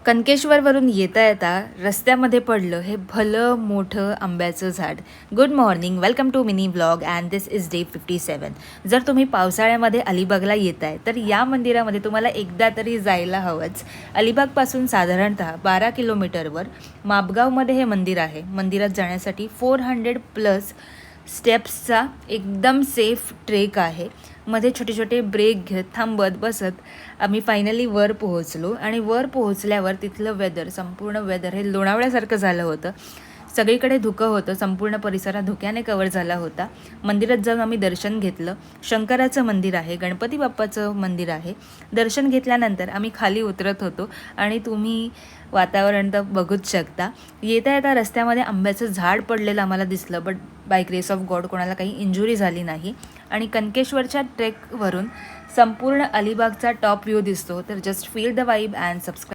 कनकेश्वरवरून येता येता रस्त्यामध्ये पडलं हे भलं मोठं आंब्याचं झाड. Good morning, welcome to mini blog and this is day 57. जर तुम्ही पावसाळ्यामध्ये अलिबागला येत आहे तर या मंदिरामध्ये तुम्हाला एकदा तरी जायला हवंच. अलिबागपासून साधारणतः 12 किलोमीटरवर मापगावमध्ये हे मंदिर आहे. मंदिरात जाण्यासाठी 400+ स्टेप्सचा एकदम सेफ ट्रेक आहे. मध्ये छोटे छोटे ब्रेक घेत थांबत बसत आम्ही फायनली वर पोहोचलो आणि वर पोहोचल्यावर तिथलं वेदर, संपूर्ण वेदर हे लोणावळ्यासारखं झालं होतं. सगळीकडे धुकं होतं, संपूर्ण परिसरात धुक्याने कवर झाला होता. मंदिरात जाऊन आम्ही दर्शन घेतलं. शंकराचं मंदिर आहे, गणपती बाप्पाचं मंदिर आहे. दर्शन घेतल्यानंतर आम्ही खाली उतरत होतो आणि तुम्ही वातावरण तर बघूच शकता. येता येता रस्त्यामध्ये आंब्याचं झाड पडलेलं आम्हाला दिसलं, but by grace of God कोणाला काही इंजुरी झाली नाही. आणि कनकेश्वरच्या ट्रेकवरून संपूर्ण अलिबागचा टॉप व्ह्यू दिसतो. तर just feel the vibe and subscribe.